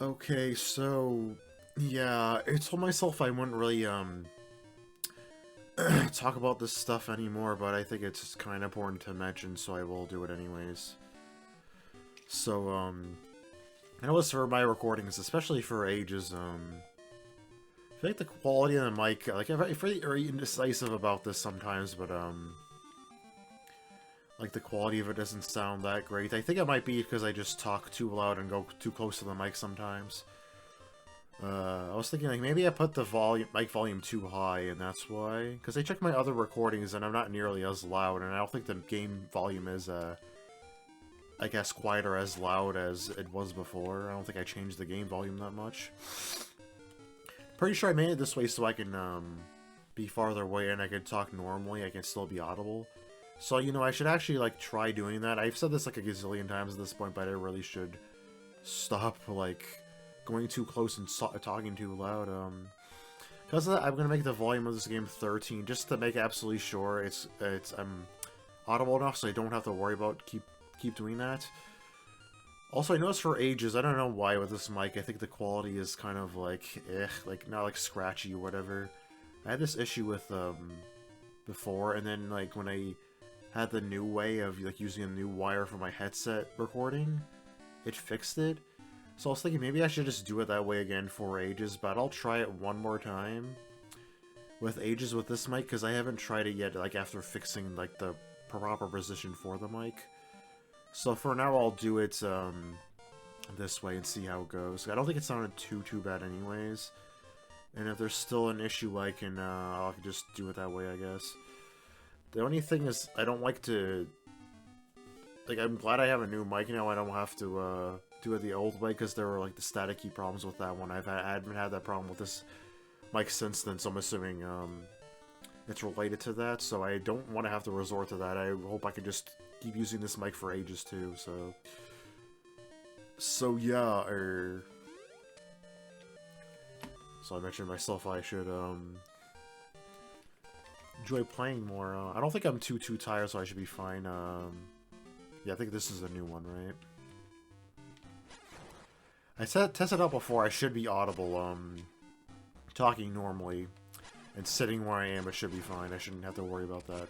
Okay, so yeah, I told myself I wouldn't really talk about this stuff anymore, but I think it's kind of important to mention, so I will do it anyways. So I know it's for my recordings, especially for ages. I feel like the quality of the mic, like I'm very indecisive about this sometimes, but like the quality of it doesn't sound that great. I think it might be because I just talk too loud and go too close to the mic sometimes. I was thinking like maybe I put the mic volume too high, and that's why. Because I checked my other recordings, and I'm not nearly as loud, and I don't think the game volume is, I guess, quite or as loud as it was before. I don't think I changed the game volume that much. Pretty sure I made it this way so I can be farther away and I can talk normally. I can still be audible. So, you know, I should actually, like, try doing that. I've said this, like, a gazillion times at this point, but I really should stop, like, going too close and talking too loud. Because of that, I'm gonna make the volume of this game 13, just to make absolutely sure I'm audible enough so I don't have to worry about keep doing that. Also, I noticed for ages, I don't know why with this mic, I think the quality is kind of, like, like, not, like, scratchy or whatever. I had this issue with, before, and then, like, when I had the new way of like using a new wire for my headset recording, it fixed it. So I was thinking maybe I should just do it that way again for ages, but I'll try it one more time with ages with this mic because I haven't tried it yet, like after fixing like the proper position for the mic. So for now I'll do it this way and see how it goes. I don't think it sounded too bad anyways. And if there's still an issue I'll just do it that way, I guess. The only thing is, I don't like to... Like, I'm glad I have a new mic now. I don't have to do it the old way, because there were, like, the staticky problems with that one. I haven't had that problem with this mic since then, so I'm assuming it's related to that. So I don't want to have to resort to that. I hope I can just keep using this mic for ages, too, so... So, yeah, So I mentioned myself I should, enjoy playing more. I don't think I'm too tired, so I should be fine. Yeah, I think this is a new one, right? I tested out before. I should be audible. Talking normally and sitting where I am, it should be fine. I shouldn't have to worry about that.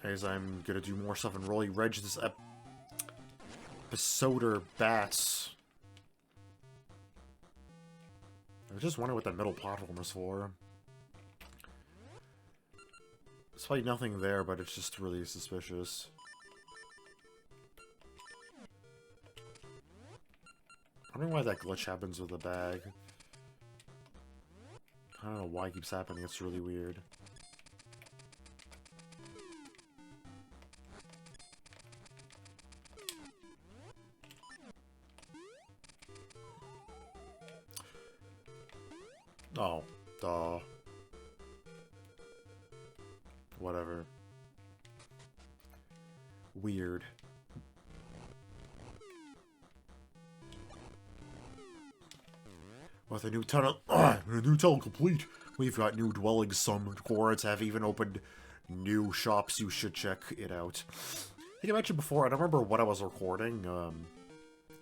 As I'm gonna do more stuff and really reg this episode bats. I was just wondering what that middle platform was for. There's probably nothing there, but it's just really suspicious. I don't know why that glitch happens with the bag. I don't know why it keeps happening, it's really weird. Oh, duh. Whatever. Weird. With a new tunnel, complete, we've got new dwellings. Some Gorons have even opened new shops. You should check it out. I think I mentioned before, I don't remember what I was recording. I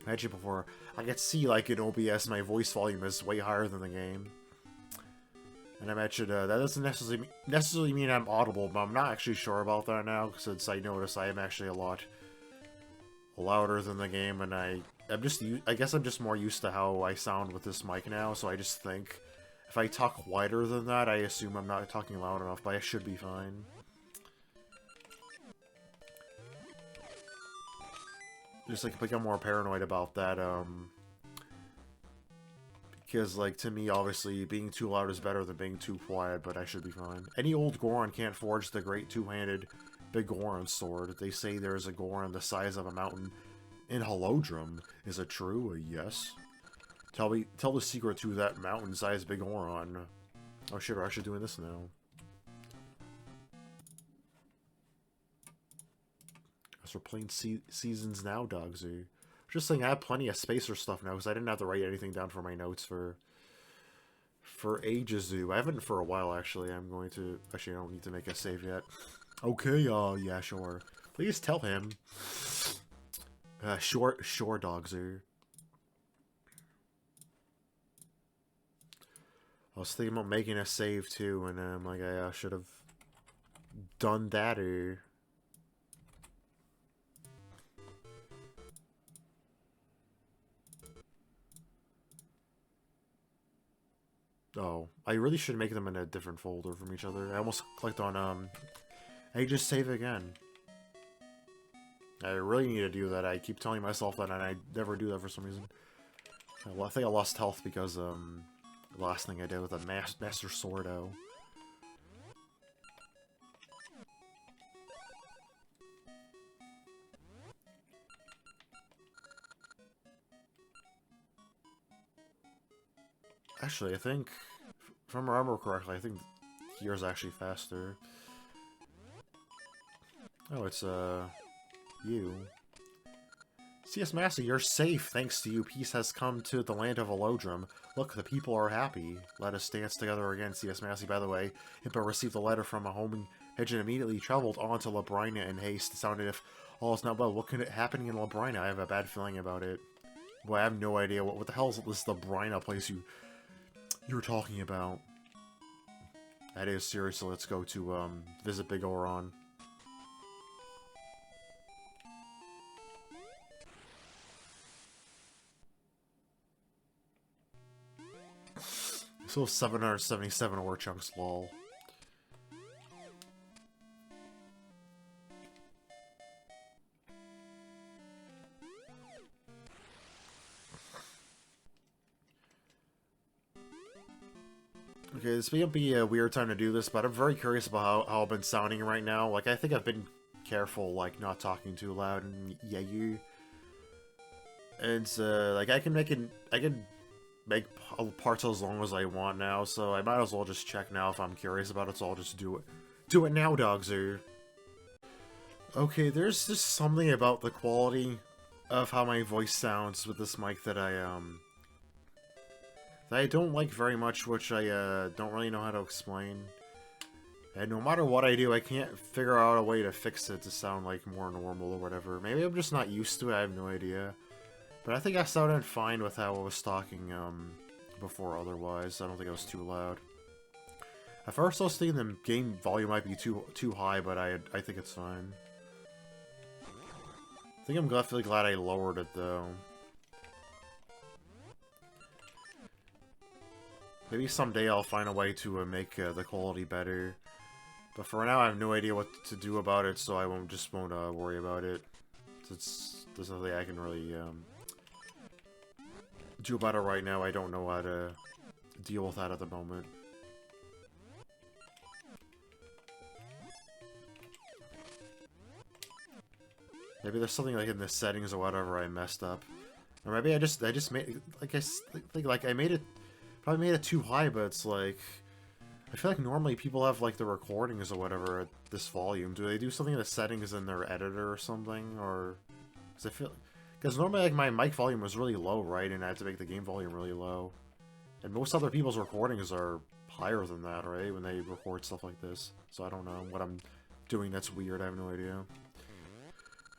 mentioned before, I could see, like, in OBS, my voice volume is way higher than the game. And I mentioned, that doesn't necessarily mean I'm audible, but I'm not actually sure about that now, since I noticed I am actually a lot louder than the game, and I guess I'm just more used to how I sound with this mic now, so I just think if I talk quieter than that, I assume I'm not talking loud enough, but I should be fine. Just, like, become more paranoid about that, because, like, to me, obviously, being too loud is better than being too quiet, but I should be fine. Any old Goron can't forge the great two-handed big Goron sword. They say there's a Goron the size of a mountain in Holodrum. Is it true? Yes. Tell the secret to that mountain-sized big Goron. Oh shit, we're actually doing this now. Guess we're playing Seasons now, Dogsy. Just saying, I have plenty of spacer stuff now, because I didn't have to write anything down for my notes for For ages, I haven't for a while, actually. I'm going to... Actually, I don't need to make a save yet. Okay, yeah, sure. Please tell him. Sure, Dogzer. I was thinking about making a save, too, and I'm like, I should have done that, or... Oh, I really should make them in a different folder from each other. I almost clicked on, hey, just save again. I really need to do that. I keep telling myself that, and I never do that for some reason. I think I lost health because, the last thing I did with a Master Swordo. Actually, I think, if I remember correctly, I think yours actually faster. Oh, it's, you. CS-Masyet, you're safe, thanks to you. Peace has come to the land of Elodrum. Look, the people are happy. Let us dance together again, CS-Masyet. By the way, Impa received a letter from a homing hedge and immediately traveled on to Labrina in haste. It sounded as if all is not well. What could happening in Labrina? I have a bad feeling about it. Boy, I have no idea. What the hell is this Labrina place you're talking about? That is seriously. Let's go to visit Big Goron. So 777 ore chunks, lol. Okay, this may be a weird time to do this, but I'm very curious about how I've been sounding right now. Like, I think I've been careful, like, not talking too loud and yeah. And, like, I can make parts as long as I want now, so I might as well just check now if I'm curious about it, so I'll just do it. Do it now, Dogzer! Okay, there's just something about the quality of how my voice sounds with this mic that I don't like very much, which I don't really know how to explain. And no matter what I do, I can't figure out a way to fix it to sound like more normal or whatever. Maybe I'm just not used to it, I have no idea. But I think I sounded fine with how I was talking before otherwise. I don't think I was too loud. At first I was thinking the game volume might be too high, but I think it's fine. I think I'm definitely glad I lowered it though. Maybe someday I'll find a way to make the quality better. But for now I have no idea what to do about it, so I won't worry about it. There's nothing I can really do about it right now. I don't know how to deal with that at the moment. Maybe there's something like in the settings or whatever I messed up, or maybe I just made I made it, probably made it too high. But it's like, I feel like normally people have like the recordings or whatever at this volume. Do they do something in the settings in their editor or something, or because normally like my mic volume was really low, right, and I had to make the game volume really low, and most other people's recordings are higher than that, right, when they record stuff like this. So I don't know what I'm doing that's weird. I have no idea.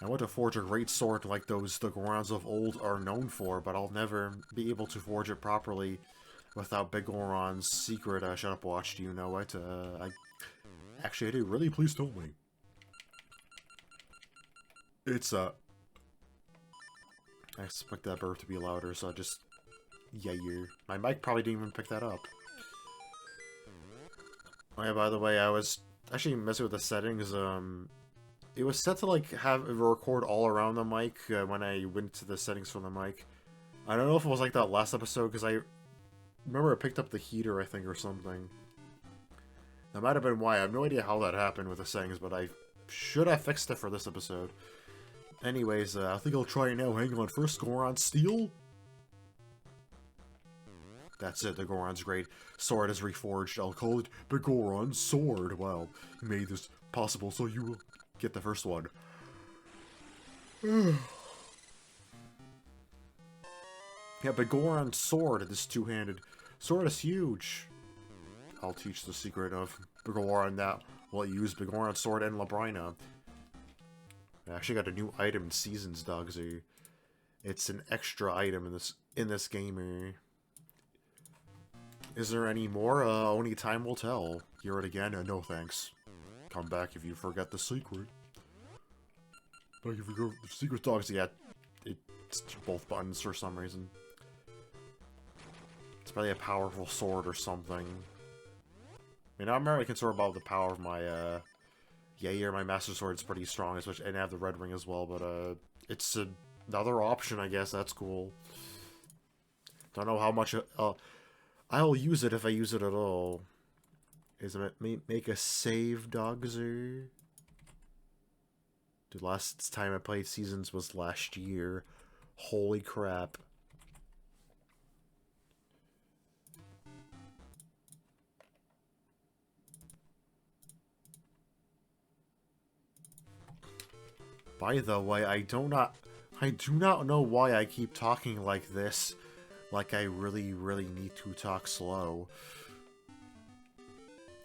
I want to forge a great sword like the Gorons of old are known for, but I'll never be able to forge it properly without Big Goron's secret. Shut up, watch. Do you know it? Actually, I do. Really, please tell me. It's, I expect that burp to be louder, so I just... Yeah. My mic probably didn't even pick that up. Oh yeah, by the way, I was actually messing with the settings, it was set to, like, have it record all around the mic when I went to the settings for the mic. I don't know if it was like that last episode, because I remember I picked up the heater, I think, or something. That might have been why. I have no idea how that happened with the settings, but I should have fixed it for this episode. Anyways, I think I'll try it now. Hang on. First, Goron Steel? That's it, the Goron's great sword is reforged. I'll call it the Goron Sword. Wow, you made this possible, so you will get the first one. Yeah, but Goron Sword, this two-handed Sword is huge. I'll teach the secret of Goron that will use Goron Sword and Labrina. I actually got a new item in Seasons, Dogsy. It's an extra item in this game. Is there any more? Only time will tell. Hear it again? No thanks. Come back if you forget the secret. But if you go secret, Dogsy, yeah, it's both buttons for some reason. It's probably a powerful sword or something. I mean, I'm very concerned about the power of my, Yair. My Master Sword's pretty strong, especially, and I have the red ring as well, but, it's another option, I guess. That's cool. Don't know how much, I'll use it if I use it at all. Is it make a save, Dogzer? Dude, last time I played Seasons was last year. Holy crap. By the way, I do not know why I keep talking like this. Like I really need to talk slow.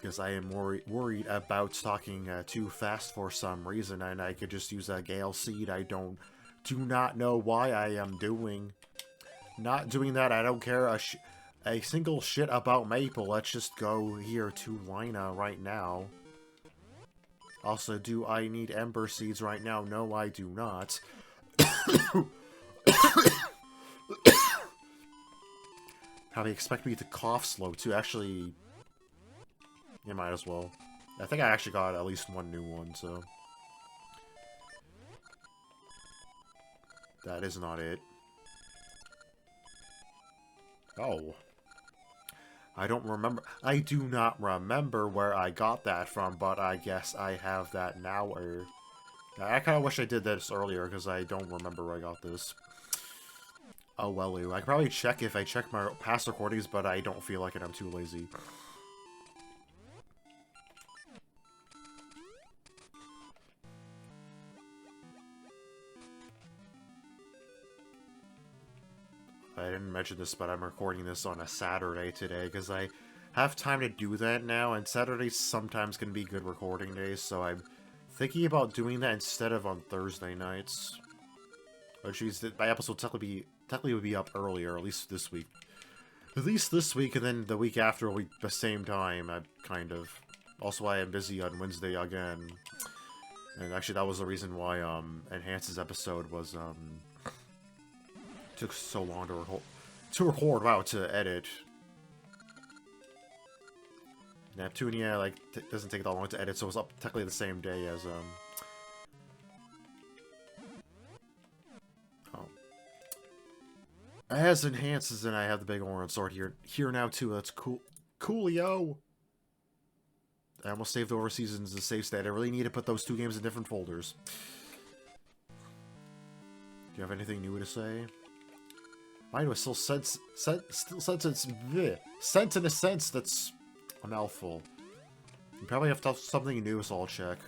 Because I am worried about talking too fast for some reason, and I could just use a Gale Seed. I do not know why I am not doing that. I don't care a single shit about Maple. Let's just go here to Lina right now. Also, do I need Ember Seeds right now? No, I do not. Probably expect me to cough slow, too. Actually, you might as well. I think I actually got at least one new one, so... That is not it. Oh. I don't remember. I do not remember where I got that from, but I guess I have that now. I kind of wish I did this earlier, because I don't remember where I got this. Oh, well, I could probably check if I check my past recordings, but I don't feel like it. I'm too lazy. I didn't mention this, but I'm recording this on a Saturday today, because I have time to do that now, and Saturdays sometimes can be good recording days, so I'm thinking about doing that instead of on Thursday nights. Which means that my episode technically would be up earlier, at least this week. At least this week, and then the week after will be the same time, kind of. Also, I am busy on Wednesday again. And actually, that was the reason why, Enhance's episode was, took so long to edit. Neptunia, like, doesn't take that long to edit, so it was up technically the same day as, It has enhances, and I have the big orange sword here now, too. That's cool. Coolio! I almost saved over Seasons as a save state. I really need to put those two games in different folders. Do you have anything new to say? Mine was still sense in a sense that's a mouthful. You probably have to have something new, so I'll check.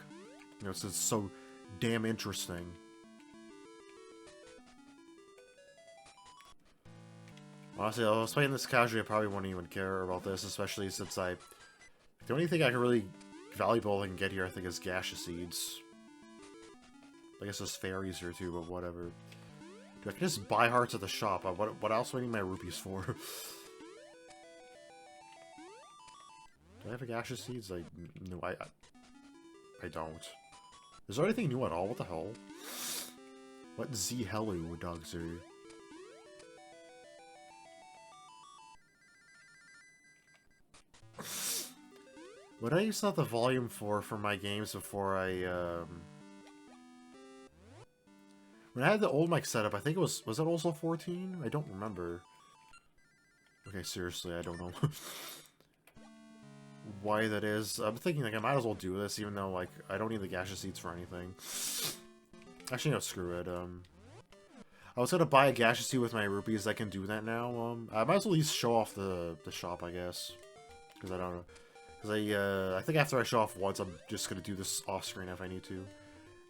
You know, it's so damn interesting. Honestly, I was playing this casually, I probably wouldn't even care about this, especially since the only thing I can really valuable I can get here, I think, is gaseous seeds. I guess there's fairies here too, but whatever. Dude, I can just buy hearts at the shop. What else do I need my rupees for? Do I have a gaseous seeds? No, I don't. Is there anything new at all? What the hell? What Z hello, dogs are? What I used to have the volume for my games before when I had the old mic setup, I think it was that also 14? I don't remember. Okay, seriously, I don't know why that is. I'm thinking, like, I might as well do this, even though, like, I don't need the gaseous seeds for anything. Actually, no, screw it. I was gonna buy a gaseous seed with my rupees. I can do that now. I might as well at least show off the shop, I guess. Because I don't know. Because I think after I show off once, I'm just gonna do this off-screen if I need to.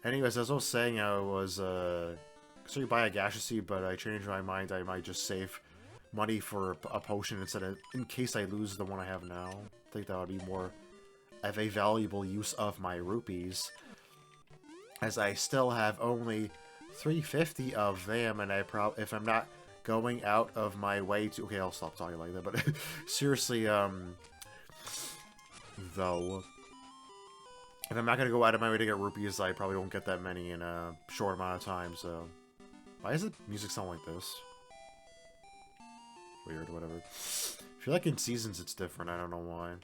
Anyways, as I was saying, I was, so you buy a gaseous seed, but I changed my mind. I might just save money for a potion instead of, in case I lose the one I have now. I think that would be more of a valuable use of my rupees, as I still have only 350 of them, and if I'm not going out of my way to... Okay, I'll stop talking like that, but seriously, though, if I'm not going to go out of my way to get rupees, I probably won't get that many in a short amount of time, so... Why does the music sound like this? Weird, whatever. I feel like in Seasons it's different, I don't know why.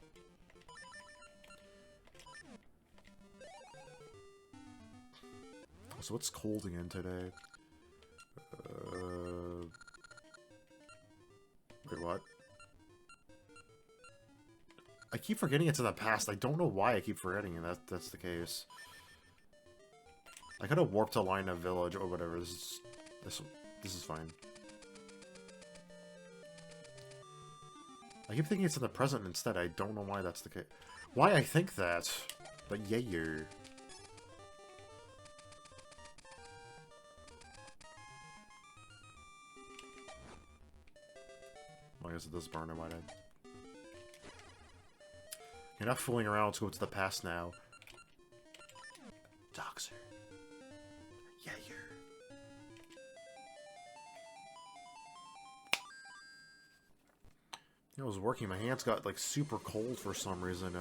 So what's cold again today? Wait, what? I keep forgetting it's in the past. I don't know why I keep forgetting that's the case. I could have warped to Lina Village or whatever. This is fine. I keep thinking it's in the present instead. I don't know why that's the case. Why I think that, but yeah. Well, I guess it does burn in my head. You're not fooling around. Let's go to the past now. Doxer. Yeah. I was working, my hands got, like, super cold for some reason,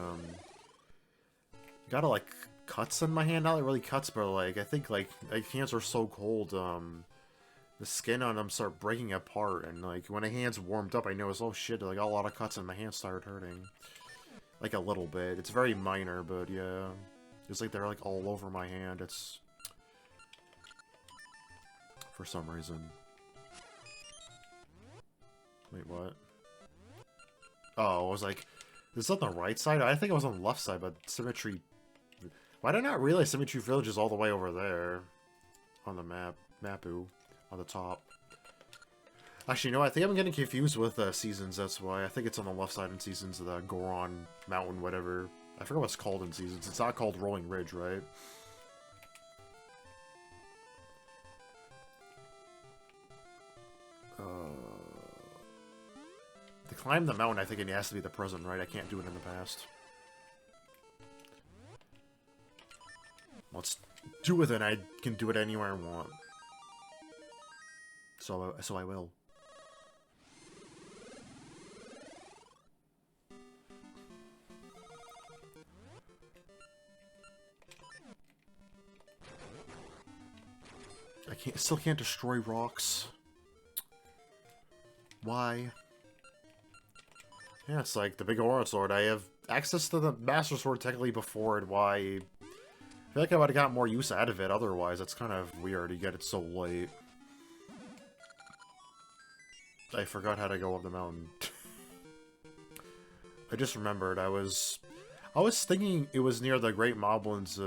got, like, cuts in my hand, not like really cuts, but, like, I think, like hands are so cold, the skin on them start breaking apart, and, like, when the hands warmed up, I noticed, oh shit, like, a lot of cuts and my hands started hurting. Like, a little bit. It's very minor, but, yeah. It's like they're, like, all over my hand, it's... For some reason. Wait, what? Oh, I was like, is this on the right side? I think it was on the left side, but Symmetry... Why did I not realize Symmetry Village is all the way over there? On the map. Mapu. On the top. Actually, no, I think I'm getting confused with Seasons, that's why. I think it's on the left side in Seasons, the Goron Mountain, whatever. I forget what it's called in Seasons. It's not called Rolling Ridge, right? To climb the mountain, I think it has to be the present, right? I can't do it in the past. Let's do it, then I can do it anywhere I want. So I will. Still can't destroy rocks. Why? Yeah, it's like the big Aura Sword. I have access to the Master Sword technically before it. Why? I feel like I would have got more use out of it otherwise. It's kind of weird to get it so late. I forgot how to go up the mountain. I just remembered I was thinking it was near the Great Moblin's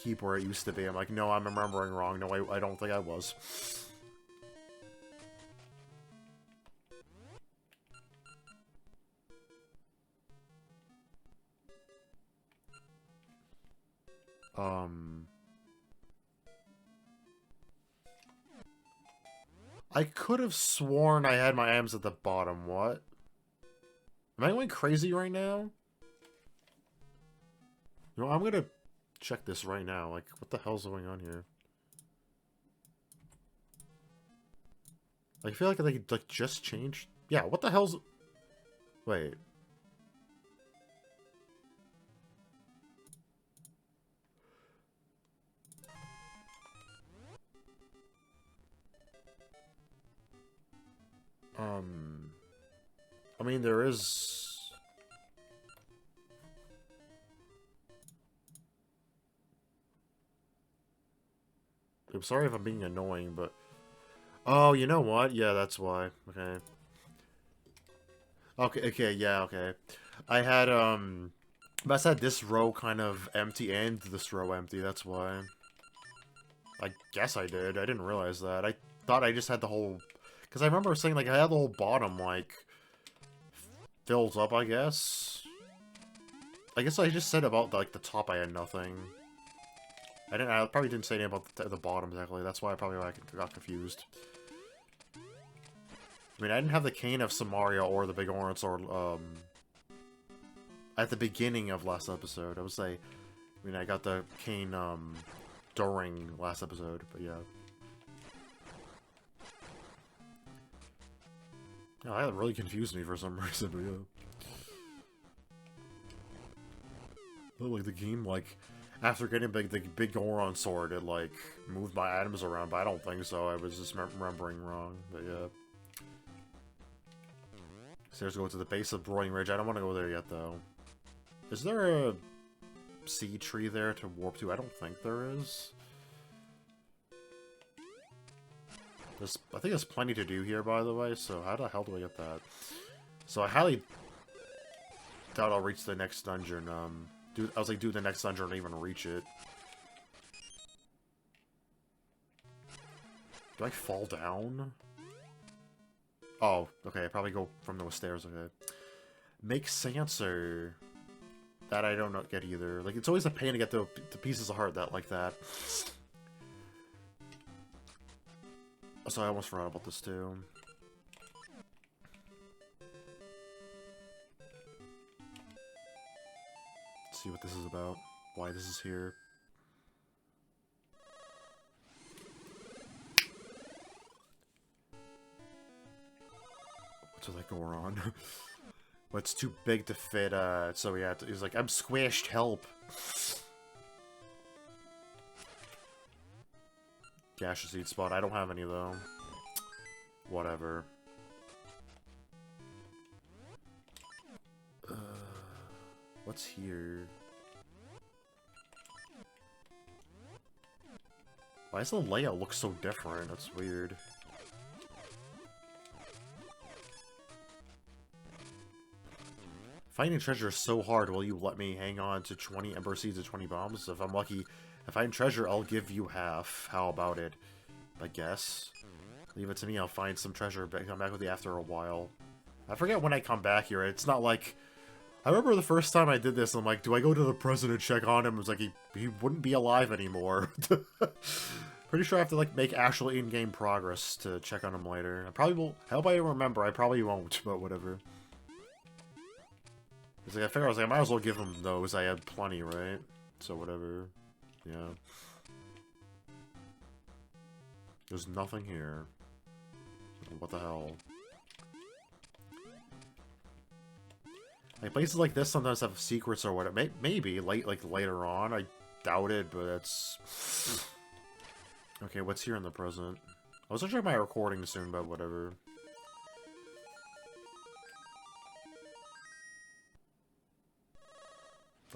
keep where it used to be. I'm like, no, I'm remembering wrong. No, I don't think I was. I could have sworn I had my items at the bottom. What? Am I going crazy right now? You know, I'm gonna check this right now. Like, what the hell's going on here? I feel like they like just changed. Yeah, what the hell's... Wait. I mean, there is... I'm sorry if I'm being annoying, but... Oh, you know what? Yeah, that's why. Okay. Okay, yeah, okay. I had, I had this row kind of empty and this row empty, that's why. I guess I did. I didn't realize that. I thought I just had the whole... Because I remember saying, like, I had the whole bottom, like, filled up, I guess. I guess I just said about, like, the top I had nothing. I probably didn't say anything about the bottom, exactly. That's why I got confused. I mean, I didn't have the Cane of Samaria or the Big Goron Sword, at the beginning of last episode. I would say, I mean, I got the Cane, during last episode, but yeah. Yeah, that really confused me for some reason, but yeah. Like, the game, like, after getting the big Goron sword, it, like, moved my items around, but I don't think so. I was just remembering wrong, but yeah. Stairs go to the base of Broiling Ridge. I don't want to go there yet, though. Is there a sea tree there to warp to? I don't think there is. I think there's plenty to do here, by the way, so how the hell do I get that? So I highly doubt I'll reach the next dungeon, I was like, do the next dungeon and even reach it. Do I fall down? Oh, okay, I probably go from those stairs, okay. Make Sancer. That I don't get either. Like, it's always a pain to get the pieces of heart like that. So I almost forgot about this, too. Let's see what this is about. Why this is here. What's with that Goron? Well, it's too big to fit, so yeah, he's like, I'm squished, help! Gaseous seed spot, I don't have any, though. Whatever. What's here? Why does the layout look so different? That's weird. Finding treasure is so hard. Will you let me hang on to 20 Ember Seeds and 20 bombs? If I'm lucky, if I find treasure, I'll give you half. How about it? I guess. Leave it to me. I'll find some treasure. Come back with you after a while. I forget when I come back here. It's not like... I remember the first time I did this, I'm like, do I go to the president check on him? It was like, he wouldn't be alive anymore. Pretty sure I have to, like, make actual in-game progress to check on him later. I probably will... I hope I remember. I probably won't, but whatever. It's like, I figured I was like, I might as well give him those. I had plenty, right? So whatever. Yeah. There's nothing here. What the hell? Like, places like this sometimes have secrets or whatever. Maybe, like later on. I doubt it, but it's... Okay, what's here in the present? I was gonna check my recording soon, but whatever.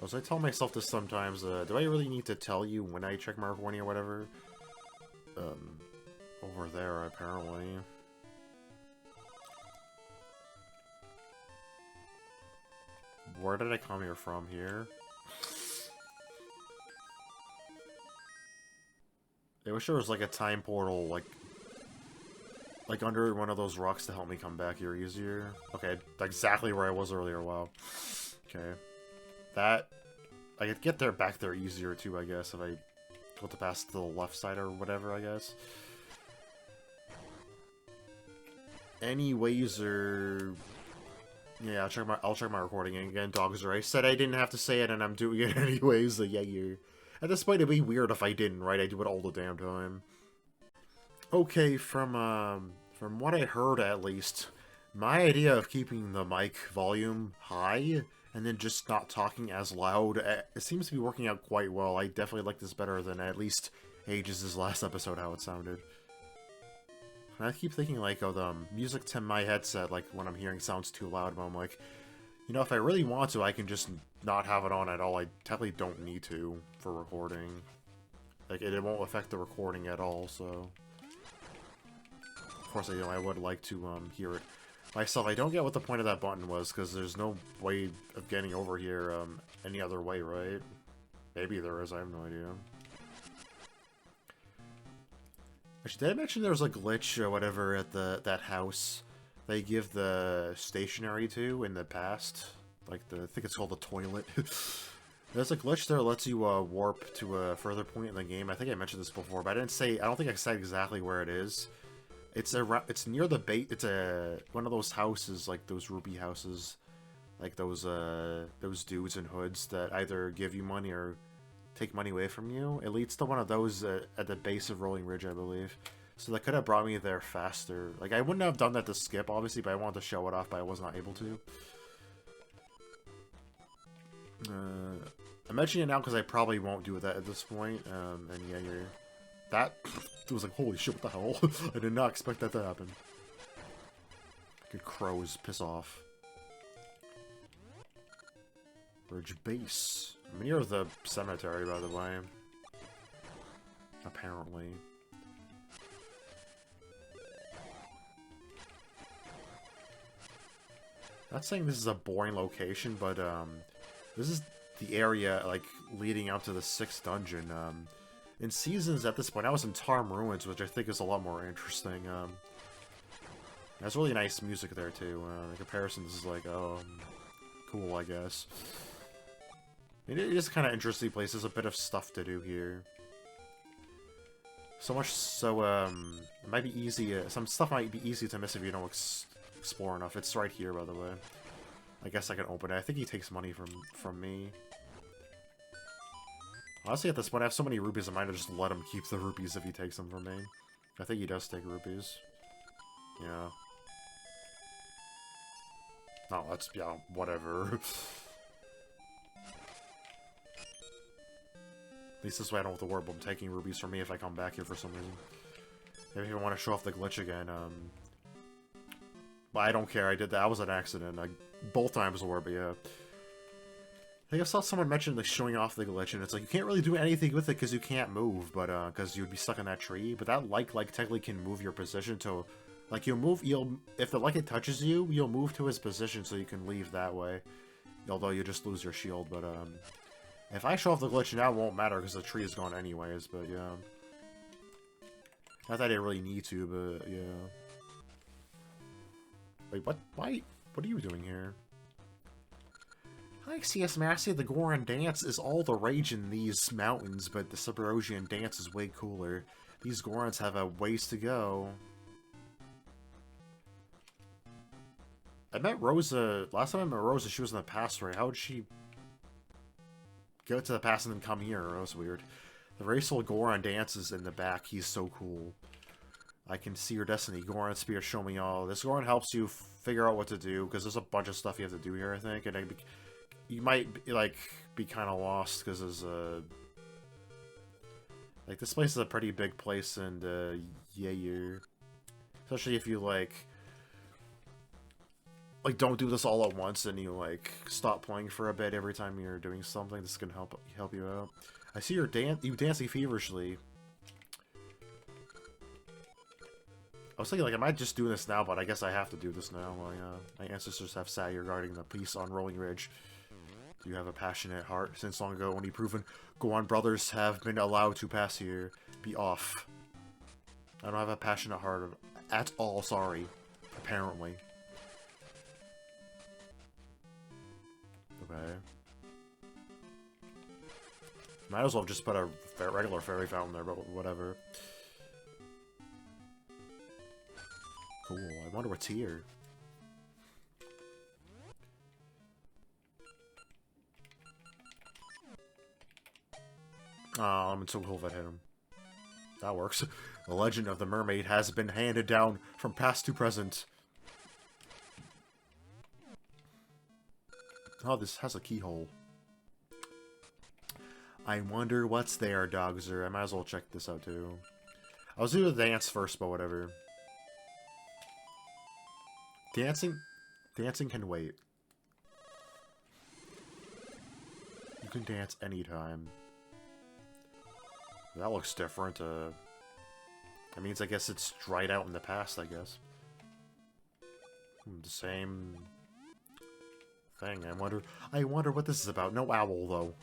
As I tell myself this sometimes, do I really need to tell you when I check my recording or whatever? Over there, apparently. Where did I come here from here? I wish there was like a time portal, like under one of those rocks to help me come back here easier. Okay, exactly where I was earlier, wow. Okay. That, I could get there back there easier too, I guess, if I go to pass to the left side or whatever, I guess. Anyways, yeah, I'll check my recording again. Dogs are. I said I didn't have to say it, and I'm doing it anyways. So yeah, you. At this point, it'd be weird if I didn't, right? I do it all the damn time. Okay, from what I heard at least, my idea of keeping the mic volume high and then just not talking as loud, it seems to be working out quite well. I definitely like this better than at least Ages' last episode, how it sounded. And I keep thinking, like, oh, the music to my headset, like, when I'm hearing sounds too loud, but I'm like, you know, if I really want to, I can just not have it on at all. I technically don't need to for recording. Like, it won't affect the recording at all, so... Of course, I would like to, hear it myself. I don't get what the point of that button was, because there's no way of getting over here, any other way, right? Maybe there is, I have no idea. Actually, did I mention there was a glitch or whatever at that house they give the stationery to in the past? Like, I think it's called the toilet. There's a glitch there that lets you warp to a further point in the game. I think I mentioned this before, but I don't think I said exactly where it is. It's near the bait. It's one of those houses, like those ruby houses, like those dudes in hoods that either give you money or take money away from you. It leads to one of those at the base of Rolling Ridge, I believe. So that could have brought me there faster. Like, I wouldn't have done that to skip, obviously, but I wanted to show it off, but I was not able to. I'm mentioning it now because I probably won't do that at this point. And yeah, that it was like, holy shit, what the hell? I did not expect that to happen. Good crows, piss off. Ridge base. I'm near the cemetery, by the way. Apparently. Not saying this is a boring location, but this is the area like leading out to the 6th dungeon. In Seasons at this point, I was in Tarm Ruins, which I think is a lot more interesting. There's really nice music there too. In comparison, this is like cool, I guess. It is kind of interesting place. There's a bit of stuff to do here. So much so, it might be easy. Some stuff might be easy to miss if you don't explore enough. It's right here, by the way. I guess I can open it. I think he takes money from me. Honestly, at this point, I have so many rupees, I might have just let him keep the rupees if he takes them from me. I think he does take rupees. Yeah. No, that's, yeah, whatever. At least this way I don't have to worry about him taking rupees from me if I come back here for some reason. Maybe if I want to show off the glitch again, but I don't care, I did that. That was an accident. Both times were, but yeah. I think I saw someone mention like showing off the glitch, and it's like you can't really do anything with it because you can't move, but because you'd be stuck in that tree. But that like technically can move your position to, like if the like it touches you, you'll move to his position so you can leave that way. Although you just lose your shield, but if I show off the glitch now, it won't matter because the tree is gone anyways. But yeah, not that I really need to, but yeah. Wait, what? Why? What are you doing here? Like CS-Masyet, the Goron Dance is all the rage in these mountains, but the Subarosian Dance is way cooler. These Gorons have a ways to go. I met Rosa... Last time I met Rosa, she was in the past, right? How would she go to the past and then come here? That was weird. The Raceful Goron Dance is in the back. He's so cool. I can see your destiny. Goron Spirit, show me all. This Goron helps you figure out what to do, because there's a bunch of stuff you have to do here, I think, and you might, like, be kind of lost, because there's a... Like, this place is a pretty big place, and, yeah, especially if you, like, don't do this all at once, and you, like, stop playing for a bit every time you're doing something. This can help you out. I see you dancing feverishly. I was thinking, like, I might just do this now, but I guess I have to do this now. My ancestors have sat here guarding the peace on Rolling Ridge. Do you have a passionate heart? Since long ago, only proven Goron brothers have been allowed to pass here. Be off. I don't have a passionate heart at all, sorry. Apparently. Okay. Might as well just put a regular fairy fountain there, but whatever. Cool. I wonder what's here. Oh, I'm so cool if I hit him. That works. The legend of the Mermaid has been handed down from past to present. Oh, this has a keyhole. I wonder what's there, Dogzer. I might as well check this out, too. I was doing the dance first, but whatever. Dancing can wait. You can dance anytime. That looks different. That means, I guess it's dried out in the past, I guess. The same thing. I wonder what this is about. No owl, though.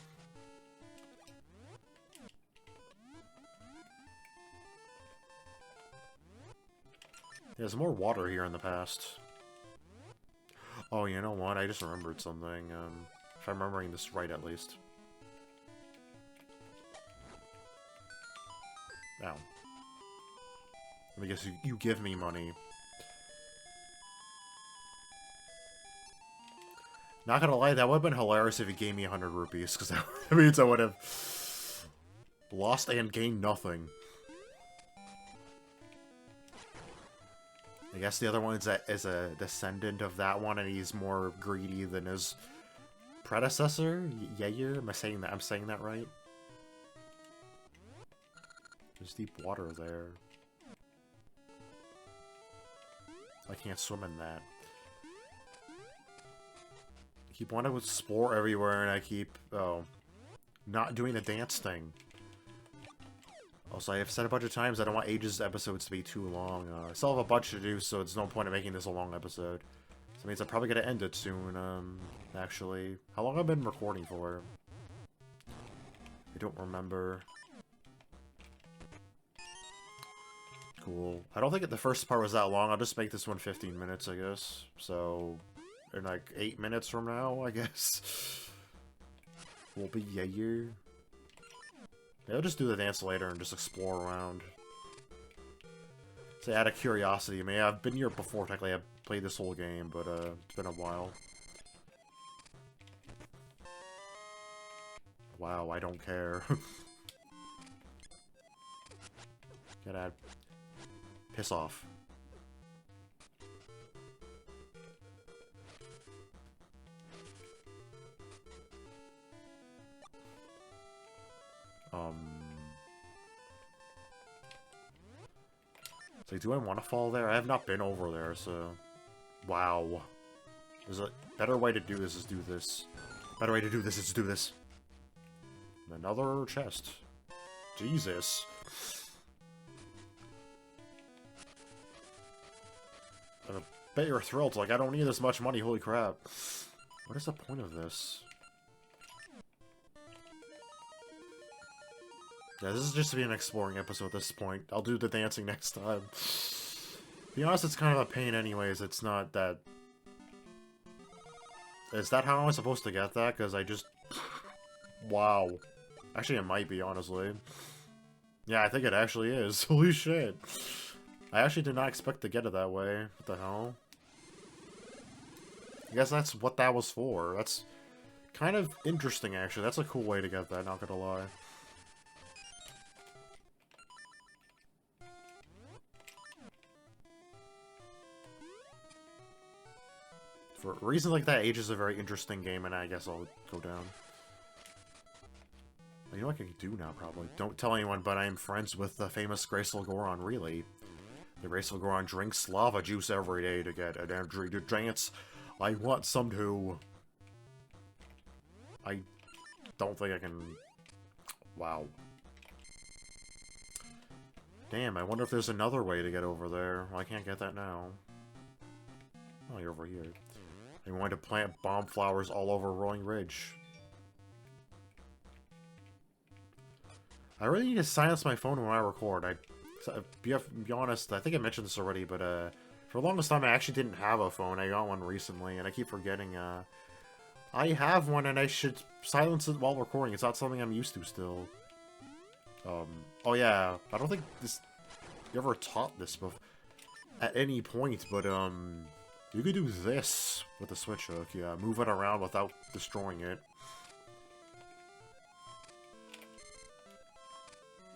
There's more water here in the past. Oh, you know what? I just remembered something. If I'm remembering this right, at least. Ow. I guess you give me money. Not gonna lie, that would have been hilarious if he gave me 100 rupees, because that means I would have lost and gained nothing. I guess the other one is a descendant of that one, and he's more greedy than his predecessor. Yair? Am I saying that? I'm saying that right? There's deep water there. I can't swim in that. I keep wanting to explore everywhere, and I keep not doing the dance thing. Also, I have said a bunch of times I don't want Ages episodes to be too long. I still have a bunch to do, so it's no point in making this a long episode. So it means I'm probably gonna end it soon, actually. How long have I been recording for? I don't remember. Cool. I don't think the first part was that long. I'll just make this one 15 minutes, I guess. So, in like 8 minutes from now, I guess. We'll be Yair. Yeah, I'll just do the dance later and just explore around. So out of curiosity, I mean, I've been here before, technically. I've played this whole game, but it's been a while. Wow, I don't care. Get out. Piss off. So do I want to fall there? I have not been over there, so... Wow. There's a better way to do this is do this. Better way to do this is do this. Another chest. Jesus. I bet you're thrilled. Like, I don't need this much money. Holy crap. What is the point of this? Yeah, this is just to be an exploring episode at this point. I'll do the dancing next time. To be honest, it's kind of a pain anyways. It's not that... Is that how I'm supposed to get that? Because I just... Wow. Actually, it might be, honestly. Yeah, I think it actually is. Holy shit. I actually did not expect to get it that way. What the hell? I guess that's what that was for. That's kind of interesting, actually. That's a cool way to get that, not gonna lie. For a reason like that, Age is a very interesting game, and I guess I'll go down. You know what I can do now, probably? Don't tell anyone, but I am friends with the famous Graceful Goron, really. The Graceful Goron drinks lava juice every day to get an energy to dance. I want some too. I don't think I can... Wow. Damn, I wonder if there's another way to get over there. Well, I can't get that now. Oh, you're over here. I'm going to plant bomb flowers all over Rolling Ridge. I really need to silence my phone when I record. Be honest, I think I mentioned this already, but for the longest time I actually didn't have a phone. I got one recently, and I keep forgetting I have one, and I should silence it while recording. It's not something I'm used to still. Oh yeah, I don't think you ever taught this before at any point, but you could do this with the switch hook. Yeah, move it around without destroying it.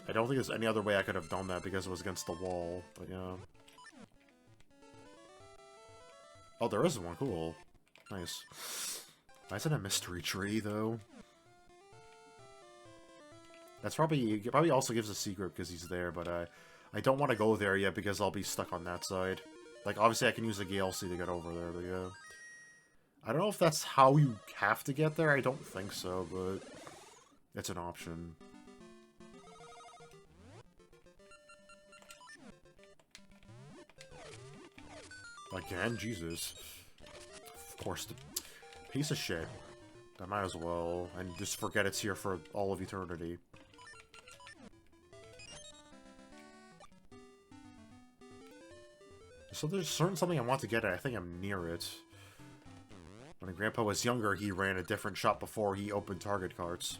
I don't think there's any other way I could have done that because it was against the wall, but yeah. Oh, there is one. Cool. Nice. Why is it a mystery tree, though? That's probably... It probably also gives a secret because he's there, but I don't want to go there yet because I'll be stuck on that side. Like, obviously I can use the GLC to get over there, but yeah. I don't know if that's how you have to get there. I don't think so, but it's an option. Again? Jesus. Of course, the piece of shit. I might as well, and just forget it's here for all of eternity. So there's something I want to get at. I think I'm near it. When Grandpa was younger, he ran a different shop before he opened Target carts.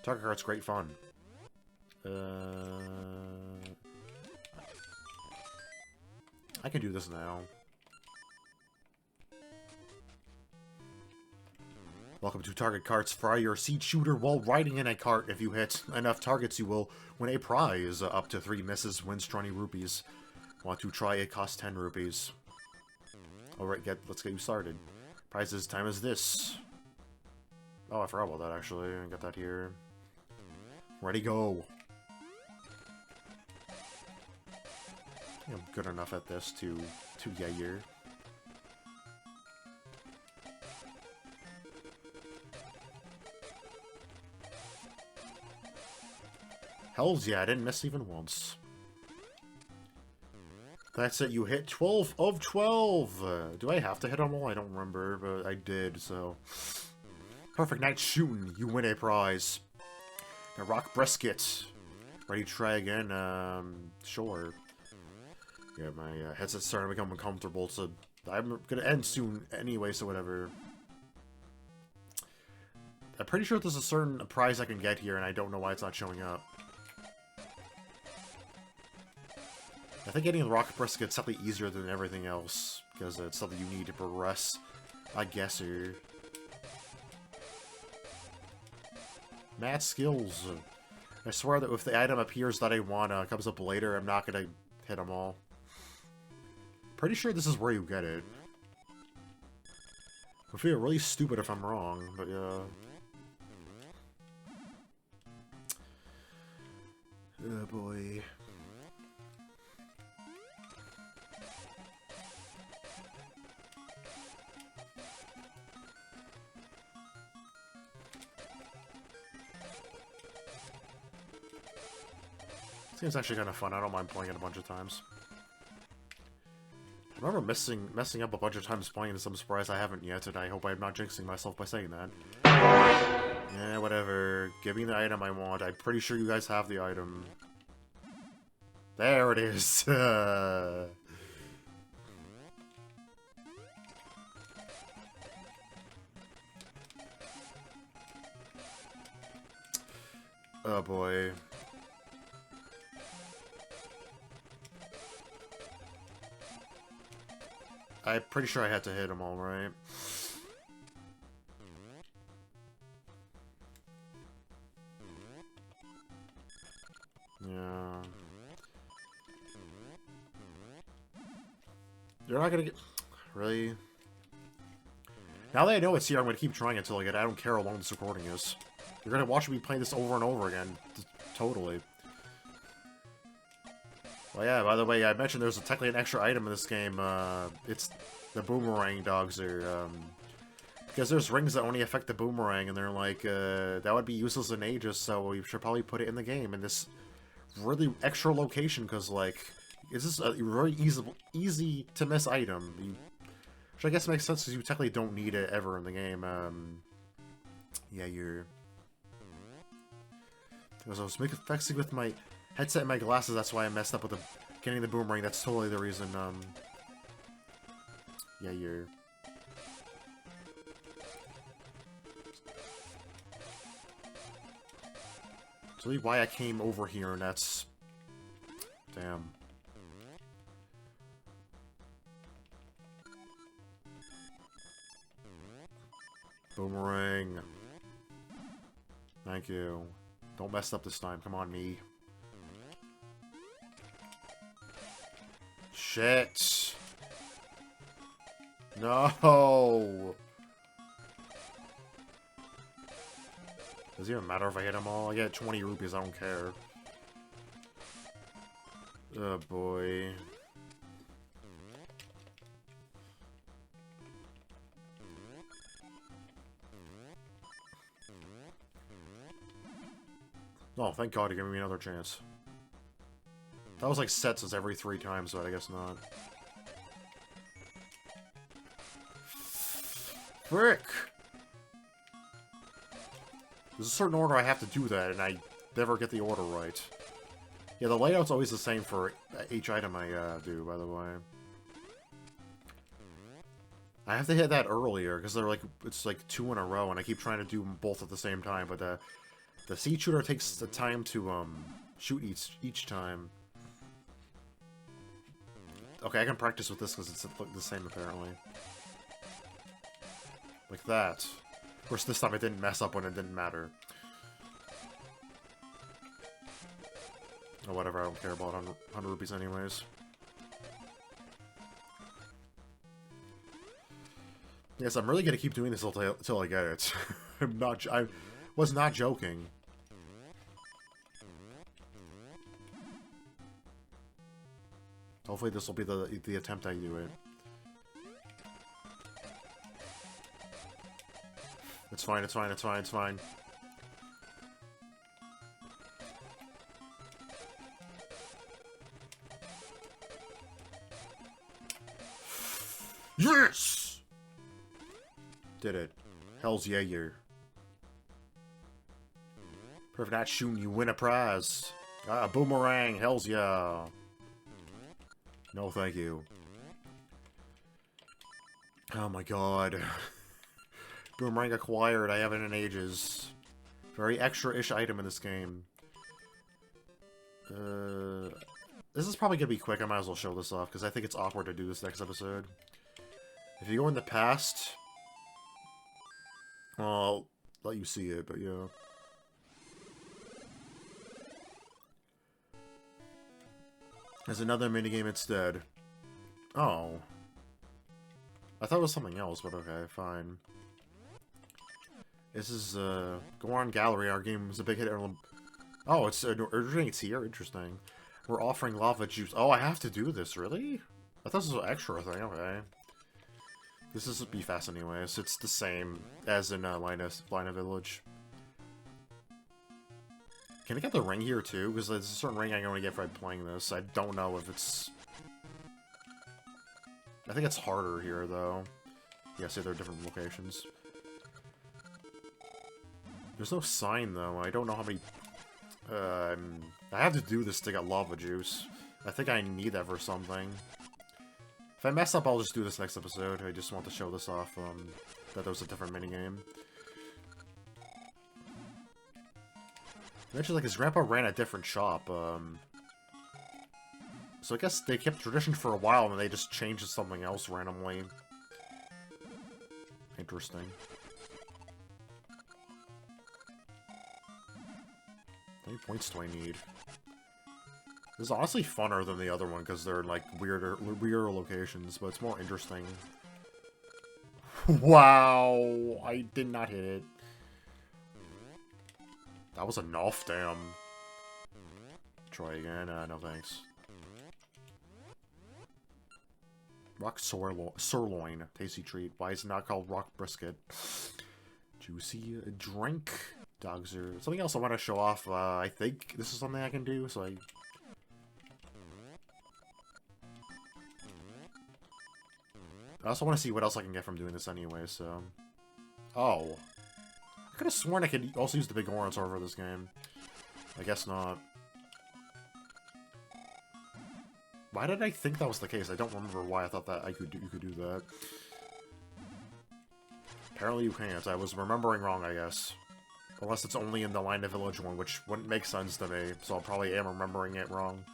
Target cart's great fun. I can do this now. Welcome to Target Carts. Fry your seed shooter while riding in a cart. If you hit enough targets, you will win a prize. Up to 3 misses wins 20 rupees. Want to try it? Costs 10 rupees. Alright, let's get you started. Prizes time is this. Oh, I forgot about that actually. I got that here. Ready, go. I think I'm good enough at this to get here. Hells yeah, I didn't miss even once. That's it, you hit 12 of 12! Do I have to hit them all? I don't remember, but I did, so... Perfect night shooting, you win a prize. A rock brisket. Ready to try again? Sure. Yeah, my headset's starting to become uncomfortable, so I'm gonna end soon anyway, so whatever. I'm pretty sure there's a certain prize I can get here, and I don't know why it's not showing up. I think getting the rock brisket's definitely easier than everything else, because it's something you need to progress, I guess, or... Mad skills. I swear that if the item appears that I want comes up later, I'm not gonna hit them all. Pretty sure this is where you get it. I feel really stupid if I'm wrong, but yeah. Oh boy. Seems actually kind of fun. I don't mind playing it a bunch of times. I remember messing up a bunch of times playing this. I'm surprised I haven't yet, and I hope I'm not jinxing myself by saying that. Yeah, whatever. Give me the item I want. I'm pretty sure you guys have the item. There it is. Oh boy. I'm pretty sure I had to hit them all, right? Yeah. You're not gonna get... Really? Now that I know it's here, I'm gonna keep trying until I get it. I don't care how long this recording is. You're gonna watch me play this over and over again. Totally. Well, yeah, by the way, I mentioned there's technically an extra item in this game. It's the boomerang dogs are, because there's rings that only affect the boomerang, and they're like, that would be useless in ages, so we should probably put it in the game in this really extra location, because, like, it's just a very easy to miss item. Which I guess makes sense, because you technically don't need it ever in the game. Yeah, you're... Because I was mixing with my headset and my glasses, that's why I messed up with getting the boomerang. That's totally the reason, yeah, you're... That's really why I came over here, and that's... Damn. Boomerang. Thank you. Don't mess up this time. Come on, me. Shit. No. Does it even matter if I hit them all? I get 20 rupees. I don't care. Oh, boy. Oh, thank God you're giving me another chance. That was like set since every 3 times, but I guess not. Frick! There's a certain order I have to do that, and I never get the order right. Yeah, the layout's always the same for each item I do, by the way. I have to hit that earlier, because they're like, it's like 2 in a row, and I keep trying to do them both at the same time, but The seed shooter takes the time to shoot each time. Okay, I can practice with this because it's the same apparently. Like that. Of course, this time it didn't mess up when it didn't matter. Or whatever, I don't care about 100 rupees anyways. Yes, I'm really gonna keep doing this until I get it. I was not joking. Hopefully this will be the attempt I do it. It's fine, it's fine, it's fine, it's fine. Yes! Did it. Hells yeah, you. Perfect not shooting, you win a prize. Ah, boomerang, hells yeah. No, thank you. Oh my god. Boomerang acquired, I haven't in ages. Very extra-ish item in this game. This is probably gonna be quick, I might as well show this off, because I think it's awkward to do this next episode. If you go in the past... well, I'll let you see it, but yeah. There's another minigame instead. Oh. I thought it was something else, but okay, fine. This is, Goron Gallery, our game was a big hit. Oh, it's here? Interesting. We're offering lava juice. Oh, I have to do this, really? I thought this was an extra thing, okay. This is be fast anyways. It's the same as in Lina Village. Can I get the ring here too? Because there's a certain ring I'm going to get by playing this. I don't know if it's... I think it's harder here though. Yeah, see, there are different locations. There's no sign though. I don't know how many... I have to do this to get lava juice. I think I need that for something. If I mess up, I'll just do this next episode. I just want to show this off, that there was a different minigame. Actually, like, his grandpa ran a different shop, so I guess they kept tradition for a while, and they just changed to something else randomly. Interesting. How many points do I need? This is honestly funner than the other one, because they're in, like, weirder locations, but it's more interesting. Wow! I did not hit it. That was enough, damn. Try again? No thanks. Rock sirloin. Tasty treat. Why is it not called rock brisket? Juicy drink. Dogs are... Something else I want to show off. I think this is something I can do, so I also want to see what else I can get from doing this anyway, so... Oh. I could have sworn I could also use the big Gorons over this game. I guess not. Why did I think that was the case? I don't remember why I thought that you could do that. Apparently you can't. I was remembering wrong, I guess. Unless it's only in the Lina Village one, which wouldn't make sense to me, so I probably am remembering it wrong.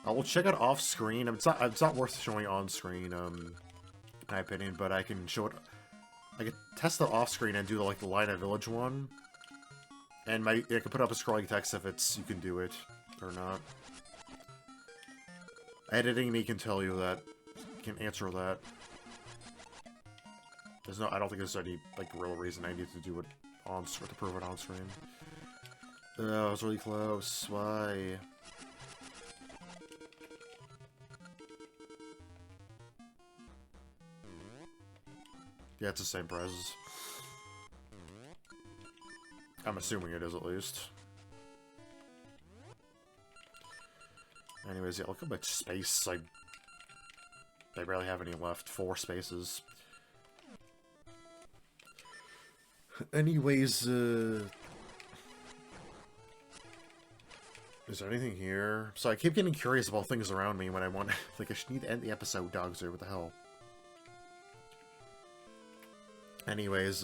I will check it off screen. It's not worth showing on screen, in my opinion, but I can show it. I could test it off screen and do like the Lina Village one, and I could put up a scrolling text if you can do it or not. Editing me can tell you that, can answer that. I don't think there's any like real reason I need to do it on to prove it on screen. Oh, I was really close. Why? Yeah, it's the same prizes. I'm assuming it is, at least. Anyways, yeah, look how much space I barely have any left. 4 spaces. Anyways, is there anything here? So I keep getting curious about things around me when I want... like, I should need to end the episode, dogs, or what the hell? Anyways,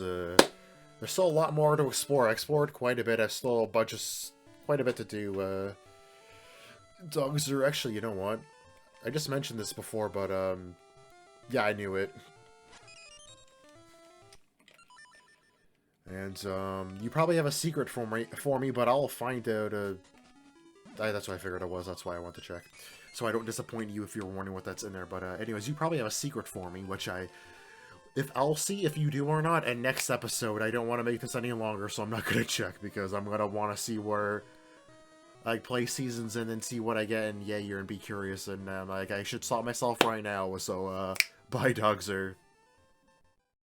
There's still a lot more to explore. I explored quite a bit. I still quite a bit to do. Dogs are actually, you know what? I just mentioned this before, but yeah, I knew it. And you probably have a secret for me, but I'll find out. That's what I figured it was. That's why I want to check, so I don't disappoint you if you're wondering what that's in there. But anyways, you probably have a secret for me, which I'll see if you do or not. And next episode, I don't want to make this any longer, so I'm not gonna check because I'm gonna want to see where I play seasons in and see what I get in Yair and be curious. And like, I should stop myself right now. So bye, Dogzer.